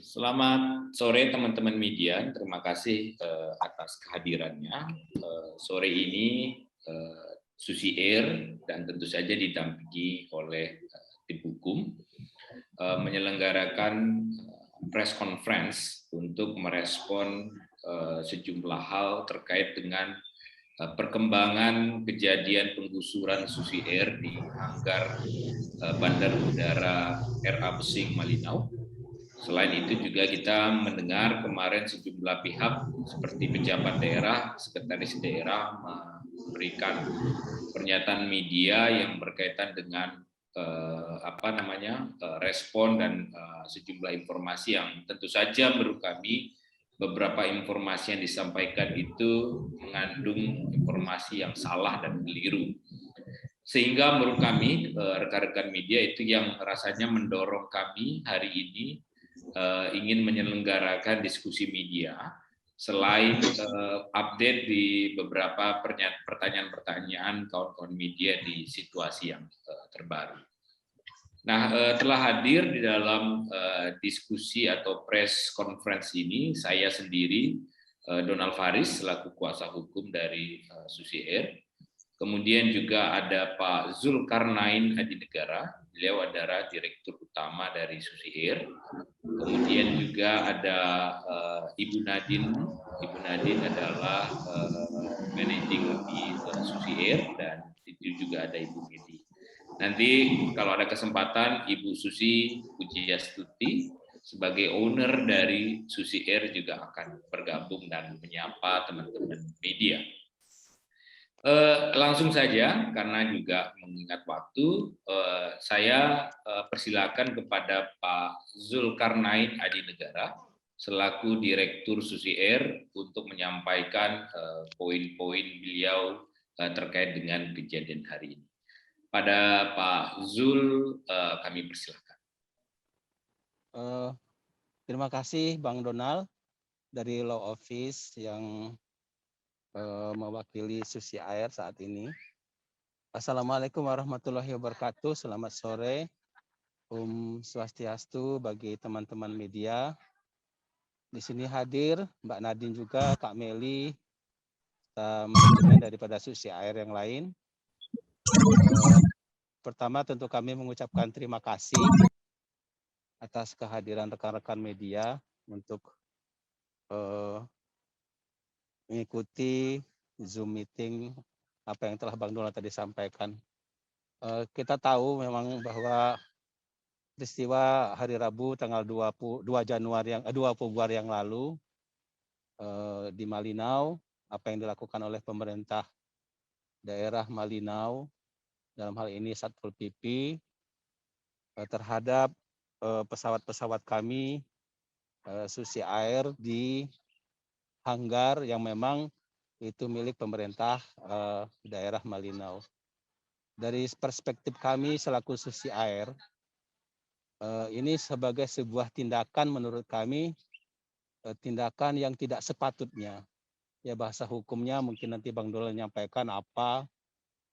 Selamat sore teman-teman media, terima kasih atas kehadirannya. Sore ini Susi Air dan tentu saja didampingi oleh tim hukum menyelenggarakan press conference untuk merespon sejumlah hal terkait dengan perkembangan kejadian penggusuran Susi Air di hanggar Bandar Udara RA Besing Malinau. Selain itu juga kita mendengar kemarin sejumlah pihak seperti pejabat daerah, sekretaris daerah memberikan pernyataan media yang berkaitan dengan respon dan sejumlah informasi yang tentu saja menurut kami beberapa informasi yang disampaikan itu mengandung informasi yang salah dan keliru. Sehingga menurut kami rekan-rekan media itu yang rasanya mendorong kami hari ini ingin menyelenggarakan diskusi media selain update di beberapa pertanyaan-pertanyaan kawan-kawan media di situasi yang terbaru. Nah, telah hadir di dalam diskusi atau press conference ini saya sendiri, Donald Faris selaku kuasa hukum dari Susi Air. Kemudian juga ada Pak Zulkarnain Adinegara, beliau adalah Direktur Utama dari Susi Air. Kemudian juga ada Ibu Nadine. Ibu Nadine adalah managing di Susi Air dan itu juga ada Ibu Medi. Nanti kalau ada kesempatan Ibu Susi Pujiastuti sebagai owner dari Susi Air juga akan bergabung dan menyapa teman-teman media. Langsung saja, karena juga mengingat waktu, saya persilakan kepada Pak Zulkarnain Adinegara selaku Direktur Susi Air untuk menyampaikan poin-poin beliau terkait dengan kejadian hari ini. Pada Pak Zul, kami persilakan. Terima kasih Bang Donald dari Law Office yang mewakili Susi Air saat ini. Assalamualaikum warahmatullahi wabarakatuh. Selamat sore. Swastiastu bagi teman-teman media. Di sini hadir Mbak Nadine juga, Kak Meli, manajemen daripada Susi Air yang lain. Pertama tentu kami mengucapkan terima kasih atas kehadiran rekan-rekan media untuk mengikuti Zoom meeting apa yang telah Bang Donald tadi sampaikan. Kita tahu memang bahwa peristiwa hari Rabu tanggal 2 Februari yang lalu di Malinau, apa yang dilakukan oleh pemerintah daerah Malinau, dalam hal ini Satpol PP, terhadap pesawat-pesawat kami Susi Air di hanggar yang memang itu milik pemerintah daerah Malinau. Dari perspektif kami selaku Susi Air, ini sebagai sebuah tindakan menurut kami, tindakan yang tidak sepatutnya. Ya bahasa hukumnya mungkin nanti Bang Donald menyampaikan apa,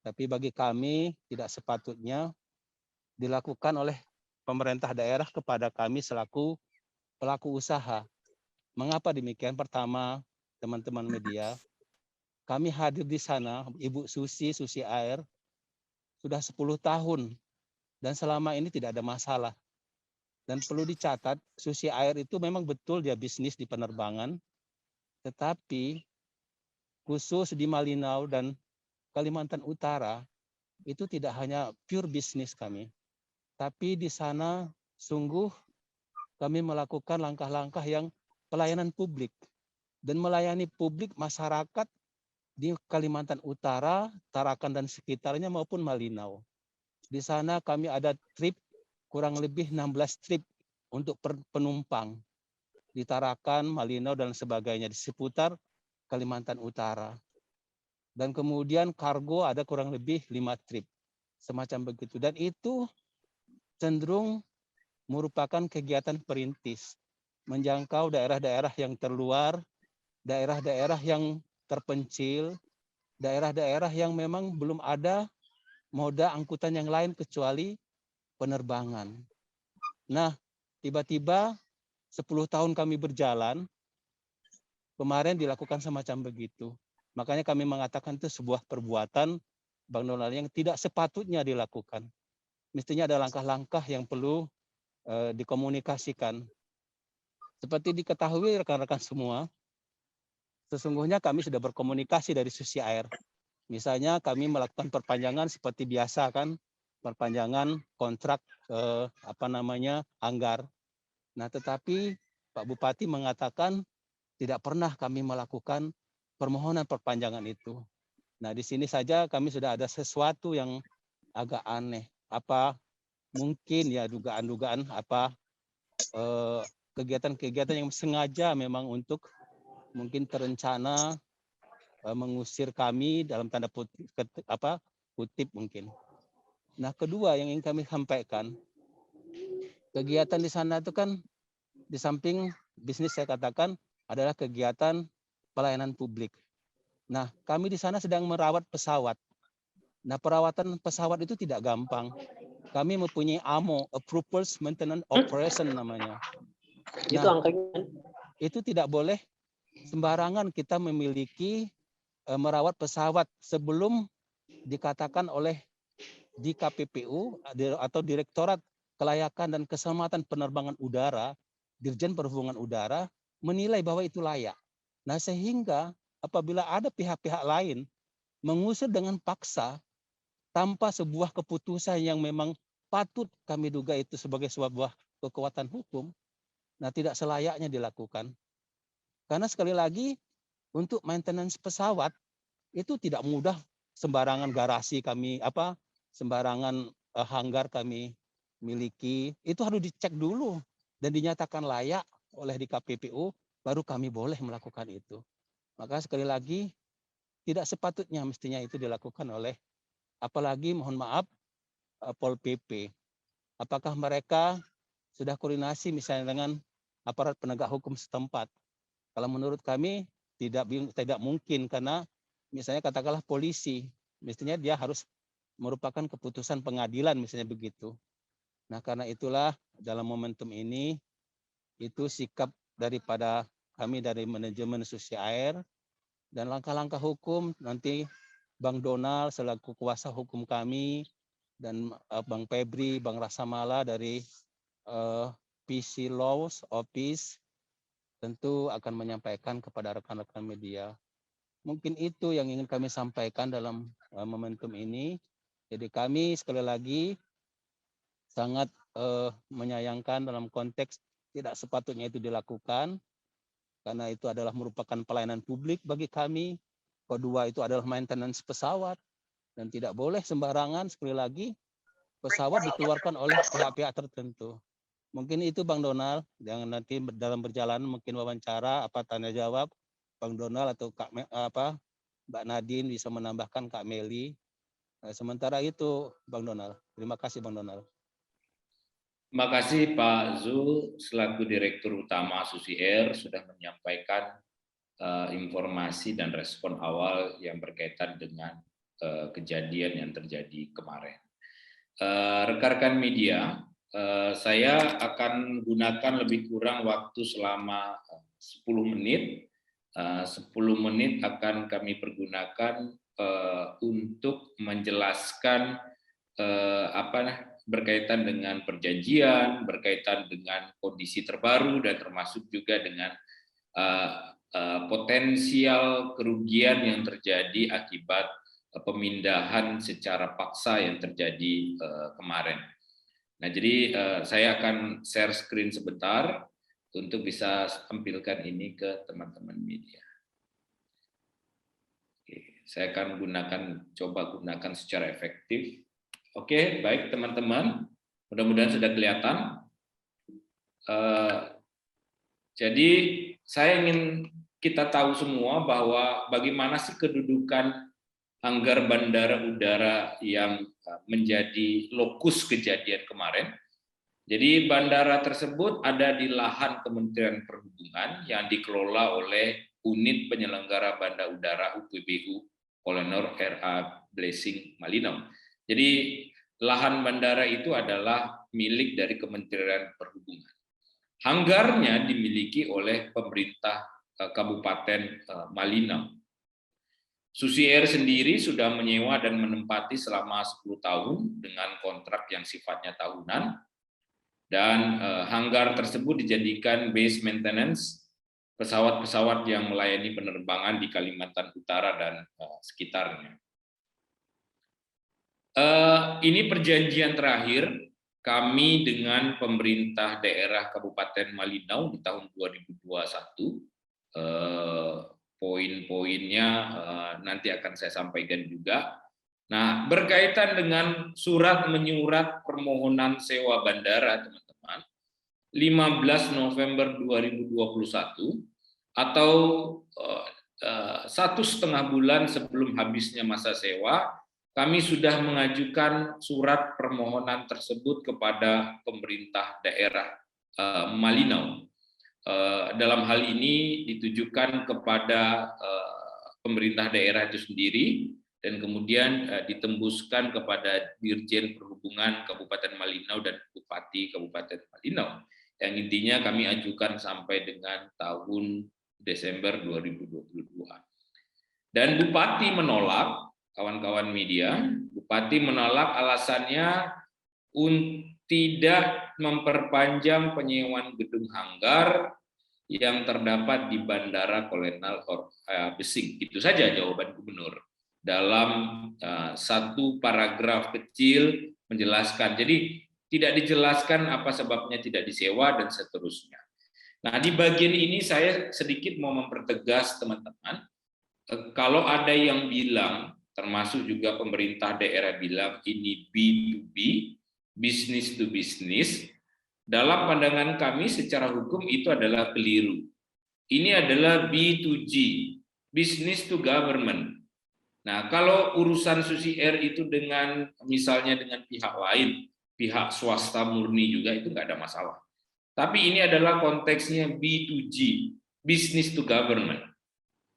tapi bagi kami tidak sepatutnya dilakukan oleh pemerintah daerah kepada kami selaku pelaku usaha. Mengapa demikian? Pertama, teman-teman media, kami hadir di sana, Ibu Susi Air, sudah 10 tahun dan selama ini tidak ada masalah. Dan perlu dicatat, Susi Air itu memang betul dia bisnis di penerbangan, tetapi khusus di Malinau dan Kalimantan Utara itu tidak hanya pure bisnis kami, tapi di sana sungguh kami melakukan langkah-langkah yang pelayanan publik dan melayani publik masyarakat di Kalimantan Utara, Tarakan dan sekitarnya maupun Malinau. Di sana kami ada trip kurang lebih 16 trip untuk penumpang di Tarakan, Malinau dan sebagainya di seputar Kalimantan Utara. Dan kemudian kargo ada kurang lebih 5 trip. Semacam begitu. Dan itu cenderung merupakan kegiatan perintis. Menjangkau daerah-daerah yang terluar, daerah-daerah yang terpencil, daerah-daerah yang memang belum ada moda angkutan yang lain kecuali penerbangan. Nah, tiba-tiba 10 tahun kami berjalan, kemarin dilakukan semacam begitu. Makanya kami mengatakan itu sebuah perbuatan Bang Donald yang tidak sepatutnya dilakukan. Mestinya ada langkah-langkah yang perlu dikomunikasikan. Seperti diketahui rekan-rekan semua, sesungguhnya kami sudah berkomunikasi dari sisi air. Misalnya kami melakukan perpanjangan seperti biasa kan, perpanjangan kontrak anggar. Nah, tetapi Pak Bupati mengatakan tidak pernah kami melakukan permohonan perpanjangan itu. Nah, di sini saja kami sudah ada sesuatu yang agak aneh. Apa mungkin ya dugaan-dugaan kegiatan-kegiatan yang sengaja memang untuk mungkin terencana mengusir kami dalam tanda kutip mungkin. Nah, kedua yang ingin kami sampaikan, kegiatan di sana itu kan di samping bisnis saya katakan adalah kegiatan pelayanan publik. Nah, kami di sana sedang merawat pesawat. Nah, perawatan pesawat itu tidak gampang. Kami mempunyai AMO, Approvals Maintenance Operation namanya. Nah, itu tidak boleh sembarangan kita memiliki merawat pesawat sebelum dikatakan oleh di KPPU atau Direktorat Kelayakan dan Keselamatan Penerbangan Udara, Dirjen Perhubungan Udara menilai bahwa itu layak. Nah, sehingga apabila ada pihak-pihak lain mengusir dengan paksa tanpa sebuah keputusan yang memang patut kami duga itu sebagai sebuah kekuatan hukum, nah tidak selayaknya dilakukan. Karena sekali lagi untuk maintenance pesawat itu tidak mudah sembarangan garasi kami sembarangan hanggar kami miliki, itu harus dicek dulu dan dinyatakan layak oleh di KPPU baru kami boleh melakukan itu. Maka sekali lagi tidak sepatutnya mestinya itu dilakukan oleh apalagi mohon maaf Pol PP. Apakah mereka sudah koordinasi misalnya dengan aparat penegak hukum setempat? Kalau menurut kami tidak mungkin karena misalnya katakanlah polisi, mestinya dia harus merupakan keputusan pengadilan misalnya begitu. Nah, karena itulah dalam momentum ini itu sikap daripada kami dari manajemen Susi Air dan langkah-langkah hukum nanti Bang Donald selaku kuasa hukum kami dan Bang Febri, Bang Rasamala dari PC Laws Office tentu akan menyampaikan kepada rekan-rekan media. Mungkin itu yang ingin kami sampaikan dalam momentum ini. Jadi kami sekali lagi sangat menyayangkan dalam konteks tidak sepatutnya itu dilakukan karena itu adalah merupakan pelayanan publik bagi kami. Kedua itu adalah maintenance pesawat dan tidak boleh sembarangan sekali lagi pesawat dikeluarkan oleh pihak-pihak tertentu. Mungkin itu Bang Donald yang nanti dalam berjalan mungkin wawancara tanya jawab Bang Donald atau Mbak Nadine bisa menambahkan Kak Meli. Sementara itu Bang Donald. Terima kasih Bang Donald. Terima kasih Pak Zul selaku Direktur Utama Susi Air sudah menyampaikan informasi dan respon awal yang berkaitan dengan kejadian yang terjadi kemarin. Rekan-rekan media, saya akan gunakan lebih kurang waktu selama 10 menit. 10 menit akan kami pergunakan untuk menjelaskan berkaitan dengan perjanjian, berkaitan dengan kondisi terbaru, dan termasuk juga dengan potensial kerugian yang terjadi akibat pemindahan secara paksa yang terjadi kemarin. Nah, jadi saya akan share screen sebentar untuk bisa tampilkan ini ke teman-teman media. Oke, saya akan coba gunakan secara efektif. Oke, baik teman-teman, mudah-mudahan sudah kelihatan. Jadi saya ingin kita tahu semua bahwa bagaimana sih kedudukan hanggar bandara udara yang menjadi lokus kejadian kemarin. Jadi bandara tersebut ada di lahan Kementerian Perhubungan yang dikelola oleh Unit Penyelenggara Bandara Udara UPBU Kolonel RA Blessing Malino. Jadi lahan bandara itu adalah milik dari Kementerian Perhubungan. hanggarnya dimiliki oleh pemerintah Kabupaten Malinau. Susi Air sendiri sudah menyewa dan menempati selama 10 tahun dengan kontrak yang sifatnya tahunan, dan hanggar tersebut dijadikan base maintenance pesawat-pesawat yang melayani penerbangan di Kalimantan Utara dan sekitarnya. Ini perjanjian terakhir kami dengan pemerintah daerah Kabupaten Malinau di tahun 2021. Poin-poinnya nanti akan saya sampaikan juga. Nah, berkaitan dengan surat menyurat permohonan sewa bandara, teman-teman, 15 November 2021 atau 1,5 bulan sebelum habisnya masa sewa, kami sudah mengajukan surat permohonan tersebut kepada pemerintah daerah Malinau. Dalam hal ini ditujukan kepada pemerintah daerah itu sendiri dan kemudian ditembuskan kepada Dirjen Perhubungan Kabupaten Malinau dan Bupati Kabupaten Malinau. Yang intinya kami ajukan sampai dengan tahun Desember 2022. Dan Bupati menolak, kawan-kawan media, Bupati menolak alasannya tidak memperpanjang penyewaan gedung hanggar yang terdapat di Bandara Kolonel Besing. Itu saja jawaban Gubernur dalam satu paragraf kecil menjelaskan. Jadi tidak dijelaskan apa sebabnya tidak disewa dan seterusnya. Nah, di bagian ini saya sedikit mau mempertegas teman-teman, kalau ada yang bilang, termasuk juga pemerintah daerah bilang ini B2B, business to business, dalam pandangan kami secara hukum itu adalah keliru. Ini adalah B2G, business to government. Nah, kalau urusan Susi Air itu dengan misalnya dengan pihak lain, pihak swasta murni juga itu nggak ada masalah. Tapi ini adalah konteksnya B2G, business to government.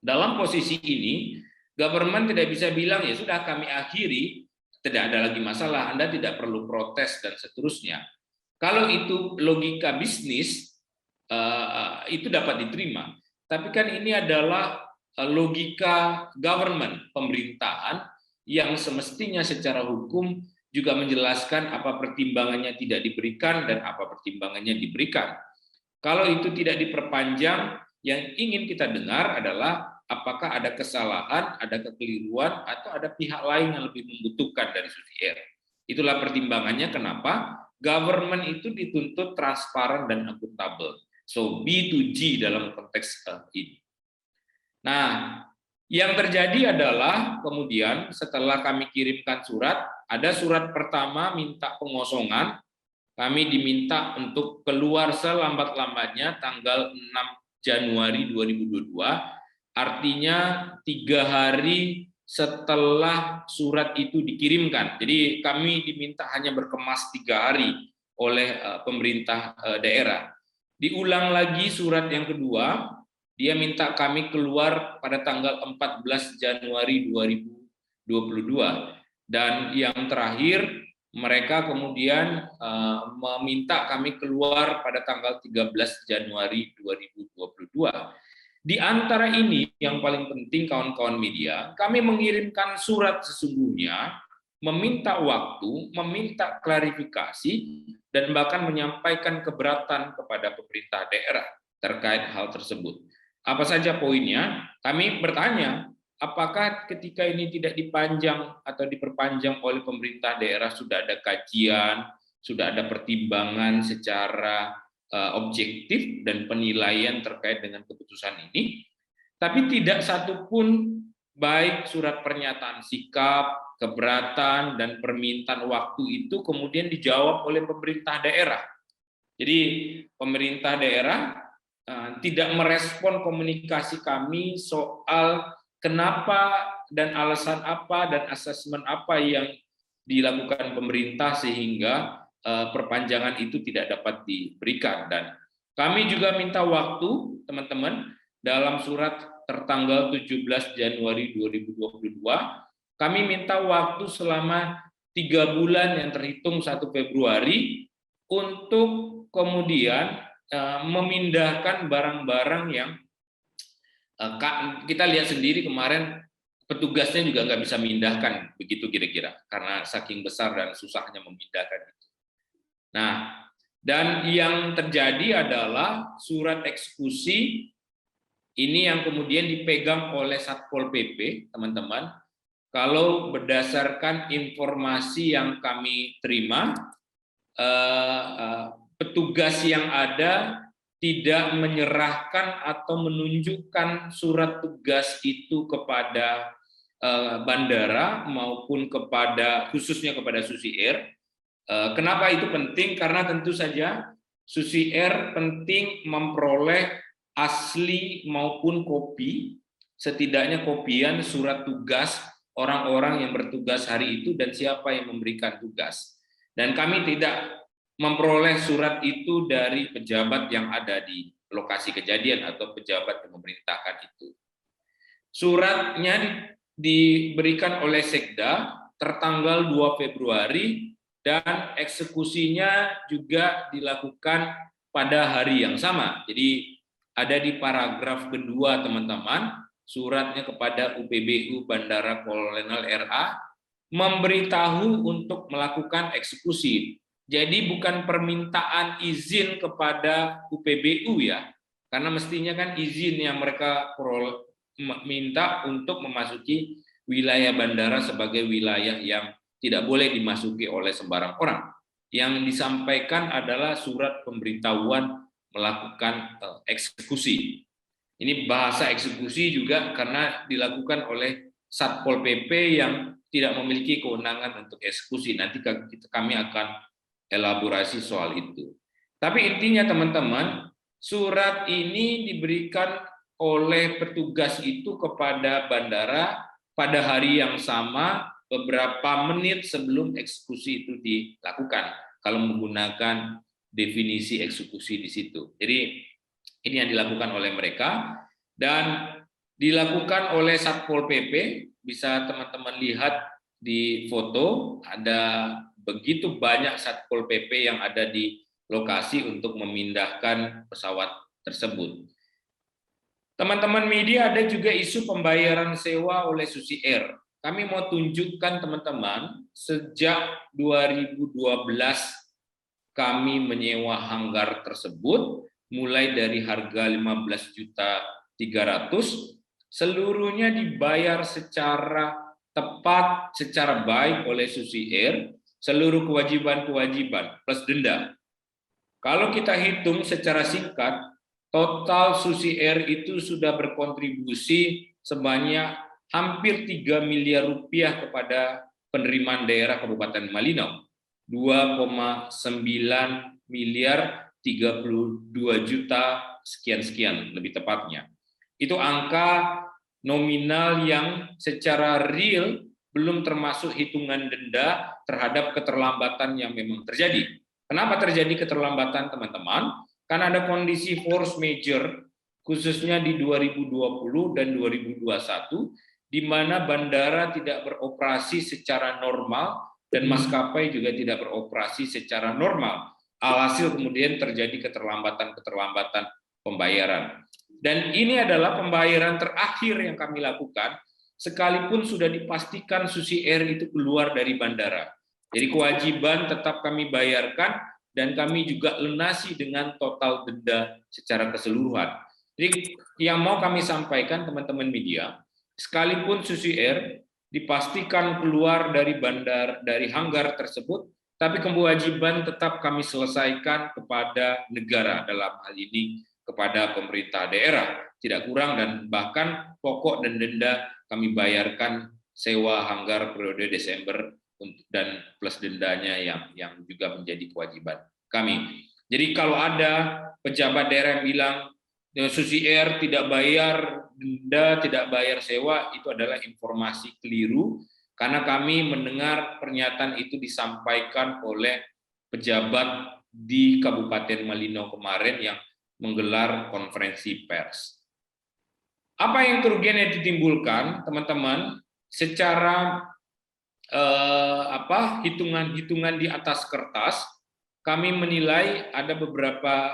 Dalam posisi ini, government tidak bisa bilang ya sudah kami akhiri, tidak ada lagi masalah, Anda tidak perlu protes dan seterusnya. Kalau itu logika bisnis, itu dapat diterima. Tapi kan ini adalah logika government, pemerintahan, yang semestinya secara hukum juga menjelaskan apa pertimbangannya tidak diberikan dan apa pertimbangannya diberikan. Kalau itu tidak diperpanjang, yang ingin kita dengar adalah apakah ada kesalahan, ada kekeliruan, atau ada pihak lain yang lebih membutuhkan dari Susi Air. Itulah pertimbangannya kenapa government itu dituntut transparan dan akuntabel. So B2G dalam konteks ini. Nah, yang terjadi adalah kemudian setelah kami kirimkan surat, ada surat pertama minta pengosongan, kami diminta untuk keluar selambat-lambatnya tanggal 6 Januari 2022, artinya 3 hari setelah surat itu dikirimkan. Jadi kami diminta hanya berkemas 3 hari oleh pemerintah daerah. Diulang lagi surat yang kedua, dia minta kami keluar pada tanggal 14 Januari 2022. Dan yang terakhir, mereka kemudian meminta kami keluar pada tanggal 13 Januari 2022. Di antara ini yang paling penting kawan-kawan media, kami mengirimkan surat sesungguhnya, meminta waktu, meminta klarifikasi, dan bahkan menyampaikan keberatan kepada pemerintah daerah terkait hal tersebut. Apa saja poinnya? Kami bertanya, apakah ketika ini tidak dipanjang atau diperpanjang oleh pemerintah daerah sudah ada kajian, sudah ada pertimbangan secara objektif dan penilaian terkait dengan keputusan ini, tapi tidak satupun baik surat pernyataan sikap, keberatan, dan permintaan waktu itu kemudian dijawab oleh pemerintah daerah. Jadi pemerintah daerah tidak merespon komunikasi kami soal kenapa dan alasan apa dan asesmen apa yang dilakukan pemerintah sehingga perpanjangan itu tidak dapat diberikan. Dan kami juga minta waktu, teman-teman, dalam surat tertanggal 17 Januari 2022, kami minta waktu selama 3 bulan yang terhitung 1 Februari untuk kemudian memindahkan barang-barang yang kita lihat sendiri kemarin petugasnya juga nggak bisa memindahkan begitu kira-kira karena saking besar dan susahnya memindahkan itu. Nah, dan yang terjadi adalah surat eksekusi ini yang kemudian dipegang oleh Satpol PP, teman-teman. Kalau berdasarkan informasi yang kami terima, petugas yang ada tidak menyerahkan atau menunjukkan surat tugas itu kepada bandara maupun khususnya kepada Susi Air. Kenapa itu penting? Karena tentu saja Susi Air penting memperoleh asli maupun kopi, setidaknya kopian surat tugas orang-orang yang bertugas hari itu dan siapa yang memberikan tugas. Dan kami tidak memperoleh surat itu dari pejabat yang ada di lokasi kejadian atau pejabat yang memerintahkan itu. Suratnya diberikan oleh Sekda tertanggal 2 Februari dan eksekusinya juga dilakukan pada hari yang sama. Jadi ada di paragraf kedua, teman-teman, suratnya kepada UPBU Bandara Kolonel RA memberitahu untuk melakukan eksekusi. Jadi bukan permintaan izin kepada UPBU ya, karena mestinya kan izin yang mereka minta untuk memasuki wilayah bandara sebagai wilayah yang tidak boleh dimasuki oleh sembarang orang. Yang disampaikan adalah surat pemberitahuan melakukan eksekusi. Ini bahasa eksekusi juga karena dilakukan oleh Satpol PP yang tidak memiliki kewenangan untuk eksekusi. Nanti kami akan elaborasi soal itu. Tapi intinya teman-teman, surat ini diberikan oleh petugas itu kepada bandara pada hari yang sama beberapa menit sebelum eksekusi itu dilakukan. Kalau menggunakan definisi eksekusi di situ. Jadi ini yang dilakukan oleh mereka dan dilakukan oleh Satpol PP. Bisa teman-teman lihat di foto, ada begitu banyak Satpol PP yang ada di lokasi untuk memindahkan pesawat tersebut. Teman-teman media, ada juga isu pembayaran sewa oleh Susi Air. Kami mau tunjukkan teman-teman, sejak 2012 kami menyewa hanggar tersebut, mulai dari harga 15.300.000, seluruhnya dibayar secara tepat, secara baik oleh Susi Air, seluruh kewajiban-kewajiban plus denda. Kalau kita hitung secara singkat, total Susi Air itu sudah berkontribusi sebanyak hampir 3 miliar rupiah kepada penerimaan daerah Kabupaten Malinau. 2,9 miliar 32 juta sekian-sekian lebih tepatnya. Itu angka nominal yang secara real belum termasuk hitungan denda terhadap keterlambatan yang memang terjadi. Kenapa terjadi keterlambatan, teman-teman? Karena ada kondisi force majeure, khususnya di 2020 dan 2021, di mana bandara tidak beroperasi secara normal dan maskapai juga tidak beroperasi secara normal. Alhasil kemudian terjadi keterlambatan-keterlambatan pembayaran. Dan ini adalah pembayaran terakhir yang kami lakukan, sekalipun sudah dipastikan Susi Air itu keluar dari bandara. Jadi kewajiban tetap kami bayarkan, dan kami juga lunasi dengan total denda secara keseluruhan. Jadi yang mau kami sampaikan teman-teman media, sekalipun Susi Air dipastikan keluar dari hanggar tersebut, tapi kewajiban tetap kami selesaikan kepada negara, dalam hal ini kepada pemerintah daerah, tidak kurang, dan bahkan pokok dan denda kami bayarkan sewa hanggar periode Desember dan plus dendanya yang juga menjadi kewajiban kami. Jadi kalau ada pejabat daerah yang bilang Susi Air tidak bayar denda, tidak bayar sewa, itu adalah informasi keliru, karena kami mendengar pernyataan itu disampaikan oleh pejabat di Kabupaten Malinau kemarin yang menggelar konferensi pers. Apa yang kerugian yang ditimbulkan, teman-teman, secara hitungan-hitungan di atas kertas, kami menilai ada beberapa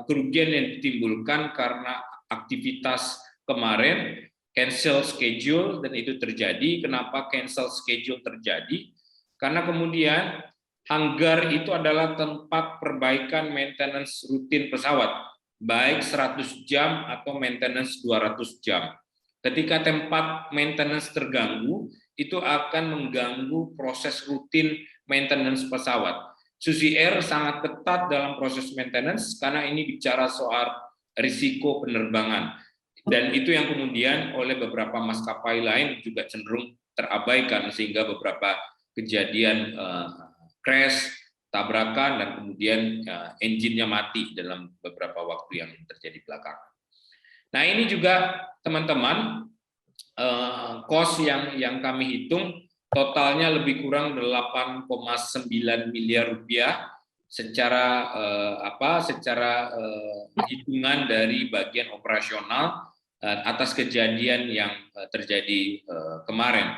kerugian yang ditimbulkan karena aktivitas kemarin, cancel schedule, dan itu terjadi. Kenapa cancel schedule terjadi? Karena kemudian hanggar itu adalah tempat perbaikan maintenance rutin pesawat, baik 100 jam atau maintenance 200 jam. Ketika tempat maintenance terganggu, itu akan mengganggu proses rutin maintenance pesawat. Susi Air sangat ketat dalam proses maintenance karena ini bicara soal risiko penerbangan. Dan itu yang kemudian oleh beberapa maskapai lain juga cenderung terabaikan sehingga beberapa kejadian crash, tabrakan, dan kemudian engine-nya mati dalam beberapa waktu yang terjadi belakangan. Nah, ini juga teman-teman cost yang kami hitung totalnya lebih kurang 8,9 miliar rupiah secara hitungan dari bagian operasional atas kejadian yang terjadi kemarin.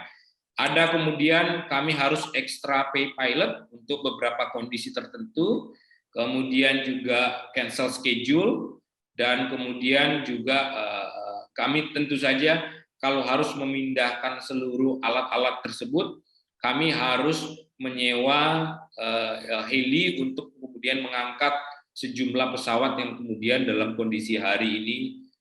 Ada kemudian kami harus extra pay pilot untuk beberapa kondisi tertentu, kemudian juga cancel schedule, dan kemudian juga kami tentu saja kalau harus memindahkan seluruh alat-alat tersebut, kami harus menyewa heli untuk kemudian mengangkat sejumlah pesawat yang kemudian dalam kondisi hari ini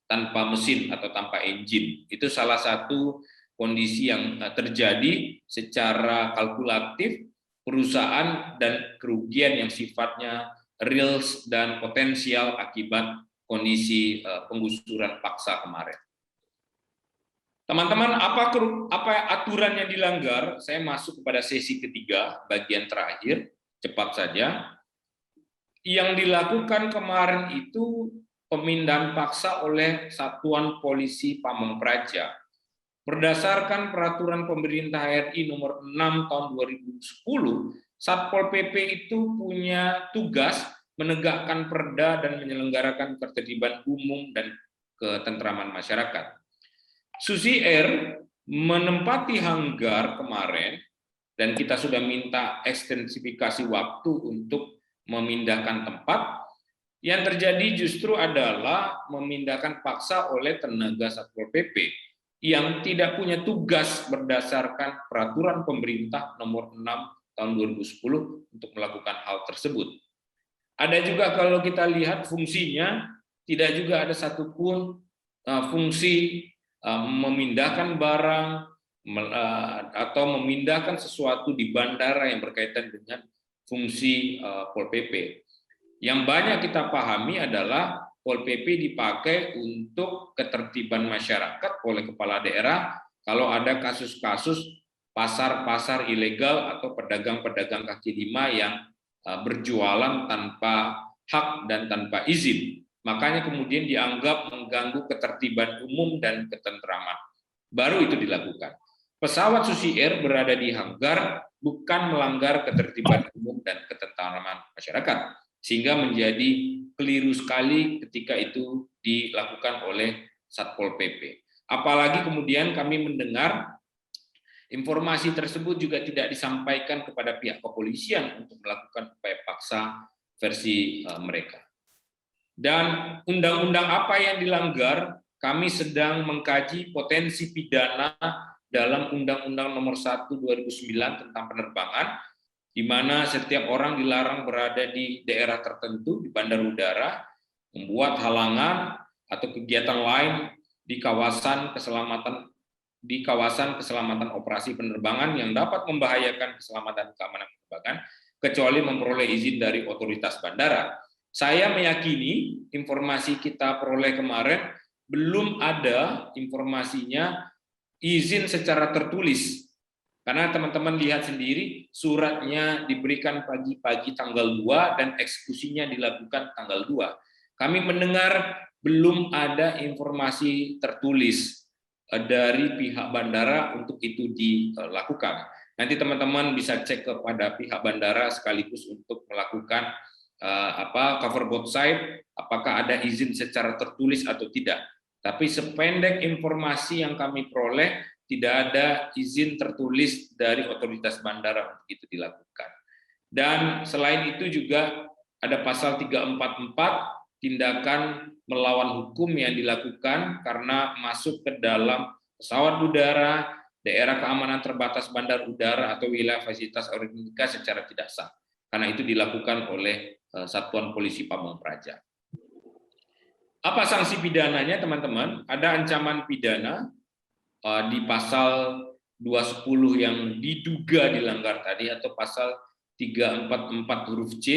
tanpa mesin atau tanpa engine. Itu salah satu kondisi yang terjadi secara kalkulatif perusahaan dan kerugian yang sifatnya real dan potensial akibat kondisi penggusuran paksa kemarin. Teman-teman, apa aturan yang dilanggar? Saya masuk kepada sesi ketiga, bagian terakhir, cepat saja. Yang dilakukan kemarin itu pemindahan paksa oleh Satuan Polisi Pamong Praja. Berdasarkan peraturan pemerintah RI nomor 6 tahun 2010, Satpol PP itu punya tugas menegakkan perda dan menyelenggarakan ketertiban umum dan ketentraman masyarakat. Susi Air menempati hanggar kemarin, dan kita sudah minta ekstensifikasi waktu untuk memindahkan tempat. Yang terjadi justru adalah memindahkan paksa oleh tenaga Satpol PP yang tidak punya tugas berdasarkan peraturan pemerintah nomor 6 tahun 2010 untuk melakukan hal tersebut. Ada juga kalau kita lihat fungsinya, tidak juga ada satupun fungsi memindahkan barang atau memindahkan sesuatu di bandara yang berkaitan dengan fungsi Pol PP. Yang banyak kita pahami adalah Pol PP dipakai untuk ketertiban masyarakat oleh kepala daerah kalau ada kasus-kasus pasar-pasar ilegal atau pedagang-pedagang kaki lima yang berjualan tanpa hak dan tanpa izin. Makanya kemudian dianggap mengganggu ketertiban umum dan ketentraman. Baru itu dilakukan. Pesawat Susi Air berada di hanggar bukan melanggar ketertiban umum dan ketentraman masyarakat, sehingga menjadi keliru sekali ketika itu dilakukan oleh Satpol PP. Apalagi kemudian kami mendengar informasi tersebut juga tidak disampaikan kepada pihak kepolisian untuk melakukan upaya paksa versi mereka. Dan undang-undang apa yang dilanggar, kami sedang mengkaji potensi pidana dalam Undang-Undang Nomor 1 2009 tentang penerbangan, di mana setiap orang dilarang berada di daerah tertentu di bandar udara, membuat halangan atau kegiatan lain di kawasan keselamatan operasi penerbangan yang dapat membahayakan keselamatan dan keamanan penerbangan, kecuali memperoleh izin dari otoritas bandara. Saya meyakini informasi kita peroleh kemarin belum ada informasinya izin secara tertulis. Karena teman-teman lihat sendiri suratnya diberikan pagi-pagi tanggal 2 dan eksekusinya dilakukan tanggal 2. Kami mendengar belum ada informasi tertulis dari pihak bandara untuk itu dilakukan. Nanti teman-teman bisa cek kepada pihak bandara sekaligus untuk melakukan cover both side, apakah ada izin secara tertulis atau tidak. Tapi sependek informasi yang kami peroleh, tidak ada izin tertulis dari otoritas bandara untuk itu dilakukan. Dan selain itu juga ada pasal 344, tindakan melawan hukum yang dilakukan karena masuk ke dalam pesawat udara, daerah keamanan terbatas bandar udara atau wilayah fasilitas organisasi secara tidak sah. Karena itu dilakukan oleh Satuan Polisi Pamong Praja. Apa sanksi pidananya, teman-teman? Ada ancaman pidana di pasal 210 yang diduga dilanggar tadi, atau pasal 344 huruf C,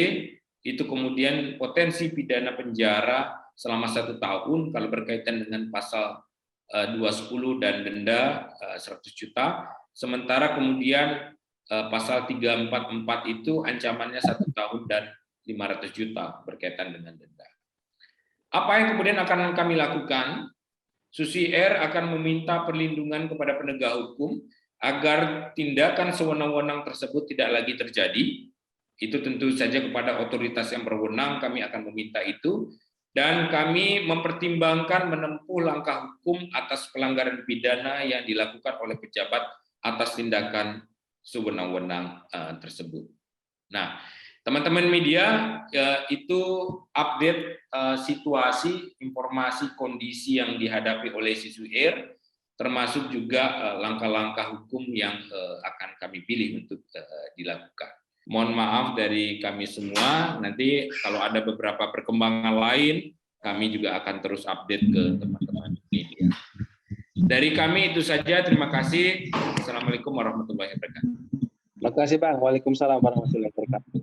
itu kemudian potensi pidana penjara selama 1 tahun kalau berkaitan dengan pasal 210 dan denda 100 juta. Sementara kemudian pasal 344 itu ancamannya 1 tahun dan 500 juta berkaitan dengan denda. Apa yang kemudian akan kami lakukan? Susi Air akan meminta perlindungan kepada penegak hukum agar tindakan sewenang-wenang tersebut tidak lagi terjadi. Itu tentu saja kepada otoritas yang berwenang kami akan meminta itu, dan kami mempertimbangkan menempuh langkah hukum atas pelanggaran pidana yang dilakukan oleh pejabat atas tindakan sewenang-wenang tersebut. Nah, teman-teman media, itu update situasi, informasi, kondisi yang dihadapi oleh Susi Air, termasuk juga langkah-langkah hukum yang akan kami pilih untuk dilakukan. Mohon maaf dari kami semua, nanti kalau ada beberapa perkembangan lain, kami juga akan terus update ke teman-teman media. Dari kami itu saja, terima kasih. Assalamualaikum warahmatullahi wabarakatuh. Terima kasih Bang. Waalaikumsalam warahmatullahi wabarakatuh.